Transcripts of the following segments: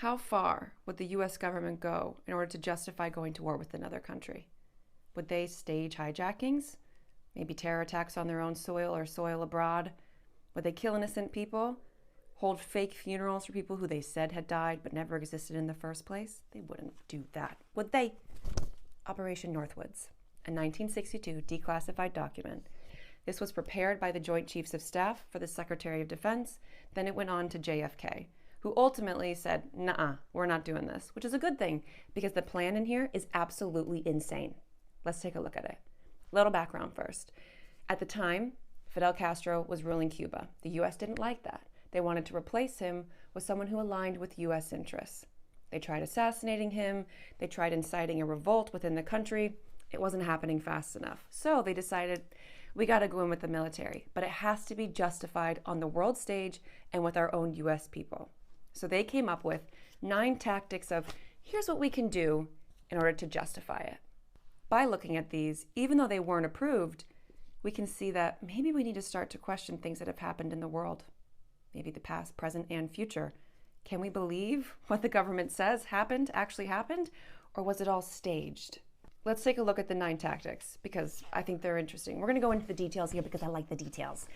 How far would the US government go in order to justify going to war with another country? Would they stage hijackings? Maybe terror attacks on their own soil or soil abroad? Would they kill innocent people? Hold fake funerals for people who they said had died but never existed in the first place? They wouldn't do that, would they? Operation Northwoods, a 1962 declassified document. This was prepared by the Joint Chiefs of Staff for the Secretary of Defense. Then it went on to JFK, who ultimately said, "Nuh-uh, we're not doing this," which is a good thing because the plan in here is absolutely insane. Let's take a look at it. Little background first. At the time, Fidel Castro was ruling Cuba. The US didn't like that. They wanted to replace him with someone who aligned with US interests. They tried assassinating him. They tried inciting a revolt within the country. It wasn't happening fast enough. So they decided, we got to go in with the military, but it has to be justified on the world stage and with our own US people. So they came up with 9 tactics of, here's what we can do in order to justify it. By looking at these, even though they weren't approved, we can see that maybe we need to start to question things that have happened in the world. Maybe the past, present, and future. Can we believe what the government says actually happened, or was it all staged? Let's take a look at the 9 tactics because I think they're interesting. We're going to go into the details here because I like the details.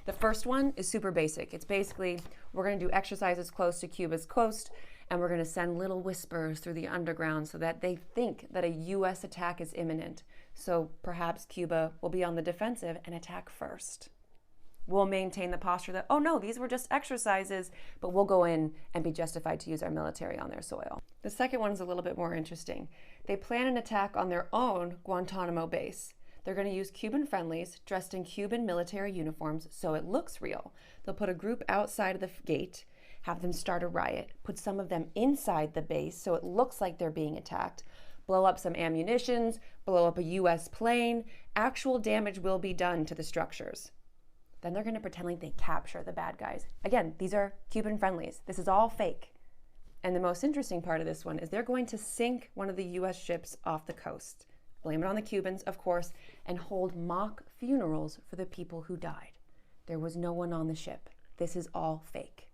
The first one is super basic. It's basically we're going to do exercises close to Cuba's coast, and we're going to send little whispers through the underground so that they think that a U.S. attack is imminent. So perhaps Cuba will be on the defensive and attack first. We'll maintain the posture that, oh no, these were just exercises, but we'll go in and be justified to use our military on their soil. The second one is a little bit more interesting. They plan an attack on their own Guantanamo base. They're going to use Cuban friendlies dressed in Cuban military uniforms so it looks real. They'll put a group outside of the gate, have them start a riot, put some of them inside the base so it looks like they're being attacked, blow up some ammunitions, blow up a U.S. plane. Actual damage will be done to the structures. Then they're going to pretend like they capture the bad guys. Again, these are Cuban friendlies. This is all fake. And the most interesting part of this one is they're going to sink one of the U.S. ships off the coast, blame it on the Cubans, of course, and hold mock funerals for the people who died. There was no one on the ship. This is all fake.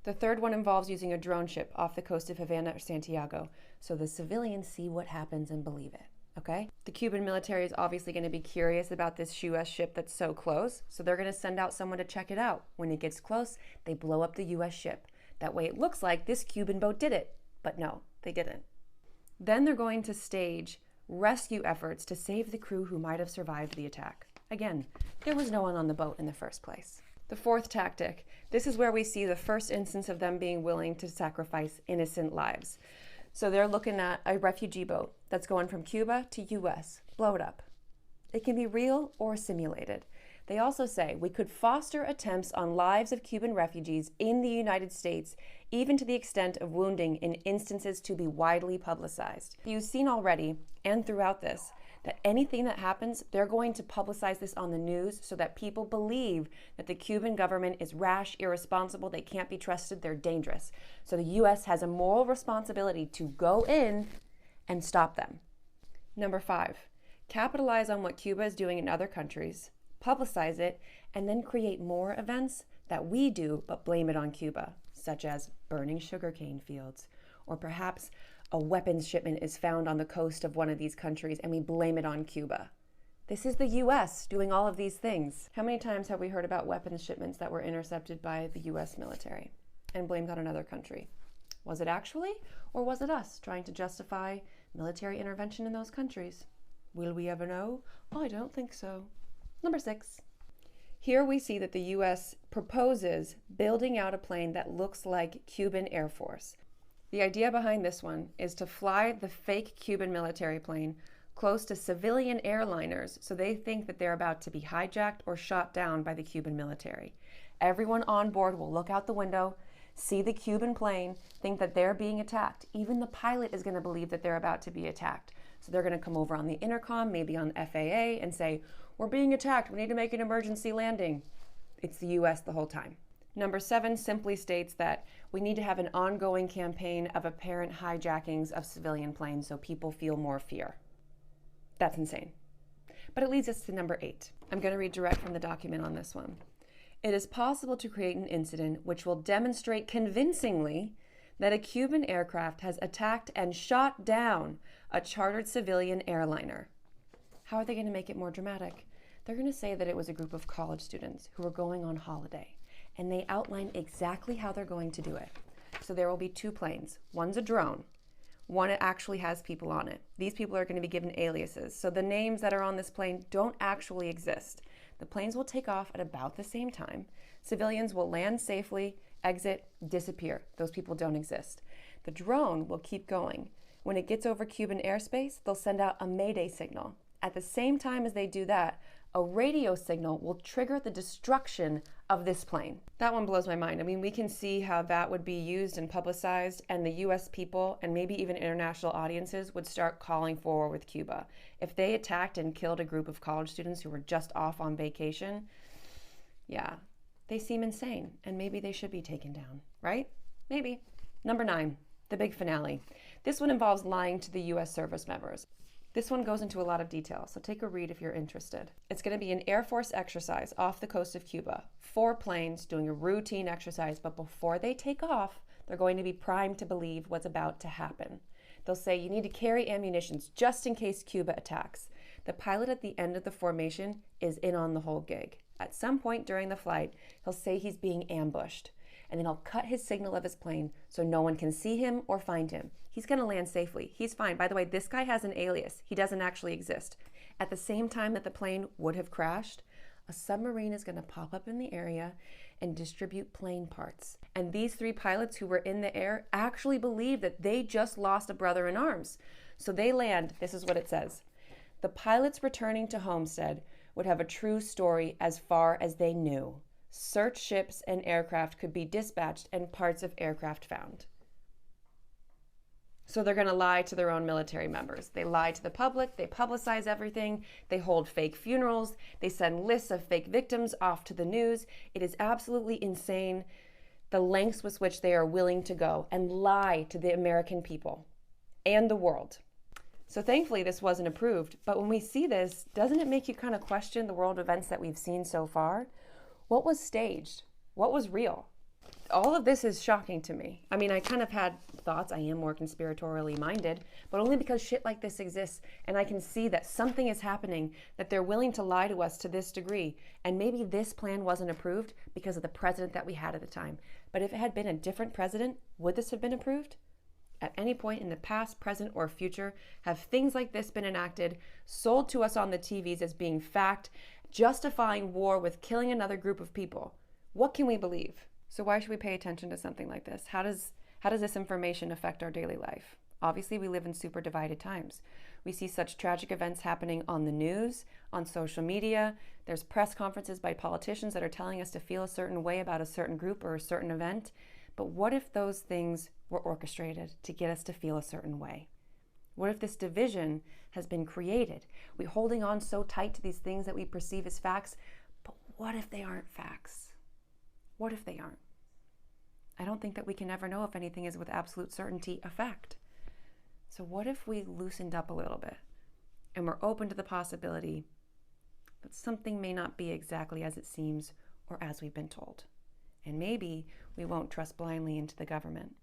The third one involves using a drone ship off the coast of Havana or Santiago, so the civilians see what happens and believe it. Okay? The Cuban military is obviously going to be curious about this U.S. ship that's so close, so they're going to send out someone to check it out. When it gets close, they blow up the U.S. ship. That way it looks like this Cuban boat did it, but no, they didn't. Then they're going to stage rescue efforts to save the crew who might have survived the attack. Again, there was no one on the boat in the first place. The fourth tactic, this is where we see the first instance of them being willing to sacrifice innocent lives. So they're looking at a refugee boat that's going from Cuba to US. Blow it up. It can be real or simulated. They also say we could foster attempts on lives of Cuban refugees in the United States, even to the extent of wounding in instances to be widely publicized. You've seen already, and throughout this, that anything that happens, they're going to publicize this on the news so that people believe that the Cuban government is rash, irresponsible, they can't be trusted, they're dangerous. So the U.S. has a moral responsibility to go in and stop them. Number 5, capitalize on what Cuba is doing in other countries, publicize it, and then create more events that we do but blame it on Cuba, such as burning sugarcane fields, or perhaps a weapons shipment is found on the coast of one of these countries and we blame it on Cuba. This is the US doing all of these things. How many times have we heard about weapons shipments that were intercepted by the US military and blamed on another country? Was it actually, or was it us trying to justify military intervention in those countries? Will we ever know? I don't think so. Number 6. Here we see that the US proposes building out a plane that looks like Cuban Air Force. The idea behind this one is to fly the fake Cuban military plane close to civilian airliners so they think that they're about to be hijacked or shot down by the Cuban military. Everyone on board will look out the window, see the Cuban plane, think that they're being attacked. Even the pilot is going to believe that they're about to be attacked. So they're going to come over on the intercom, maybe on FAA, and say, "We're being attacked. We need to make an emergency landing." It's the US the whole time. Number 7 simply states that we need to have an ongoing campaign of apparent hijackings of civilian planes so people feel more fear. That's insane. But it leads us to number 8. I'm going to read direct from the document on this one. It is possible to create an incident which will demonstrate convincingly that a Cuban aircraft has attacked and shot down a chartered civilian airliner. How are they going to make it more dramatic? They're going to say that it was a group of college students who were going on holiday, and they outline exactly how they're going to do it. So there will be 2 planes. One's a drone. One actually has people on it. These people are going to be given aliases. So the names that are on this plane don't actually exist. The planes will take off at about the same time. Civilians will land safely, exit, disappear. Those people don't exist. The drone will keep going. When it gets over Cuban airspace, they'll send out a Mayday signal. At the same time as they do that, a radio signal will trigger the destruction of this plane. That one blows my mind. I mean, we can see how that would be used and publicized, and the US people and maybe even international audiences would start calling for war with Cuba. If they attacked and killed a group of college students who were just off on vacation, yeah, they seem insane, and maybe they should be taken down, right? Maybe. Number 9, the big finale. This one involves lying to the US service members. This one goes into a lot of detail, so take a read if you're interested. It's going to be an Air Force exercise off the coast of Cuba. 4 planes doing a routine exercise, but before they take off, they're going to be primed to believe what's about to happen. They'll say you need to carry ammunitions just in case Cuba attacks. The pilot at the end of the formation is in on the whole gig. At some point during the flight, he'll say he's being ambushed, and then he'll cut his signal of his plane so no one can see him or find him. He's going to land safely. He's fine. By the way, this guy has an alias. He doesn't actually exist. At the same time that the plane would have crashed, a submarine is going to pop up in the area and distribute plane parts. And these 3 pilots who were in the air actually believe that they just lost a brother in arms. So they land. This is what it says. The pilots returning to Homestead would have a true story as far as they knew. Search ships and aircraft could be dispatched and parts of aircraft found. So they're going to lie to their own military members. They lie to the public, they publicize everything, they hold fake funerals, they send lists of fake victims off to the news. It is absolutely insane the lengths with which they are willing to go and lie to the American people and the world. So thankfully this wasn't approved, but when we see this, doesn't it make you kind of question the world events that we've seen so far? What was staged? What was real? All of this is shocking to me. I mean, I kind of had thoughts. I am more conspiratorially minded, but only because shit like this exists and I can see that something is happening, that they're willing to lie to us to this degree. And maybe this plan wasn't approved because of the president that we had at the time. But if it had been a different president, would this have been approved? At any point in the past, present, or future, have things like this been enacted, sold to us on the TVs as being fact, justifying war with killing another group of people? What can we believe? So why should we pay attention to something like this? How does this information affect our daily life? Obviously, we live in super divided times. We see such tragic events happening on the news, on social media. There's press conferences by politicians that are telling us to feel a certain way about a certain group or a certain event. But what if those things were orchestrated to get us to feel a certain way? What if this division has been created? We're holding on so tight to these things that we perceive as facts, but what if they aren't facts? What if they aren't? I don't think that we can ever know if anything is with absolute certainty a fact. So what if we loosened up a little bit and we're open to the possibility that something may not be exactly as it seems or as we've been told? And maybe we won't trust blindly into the government.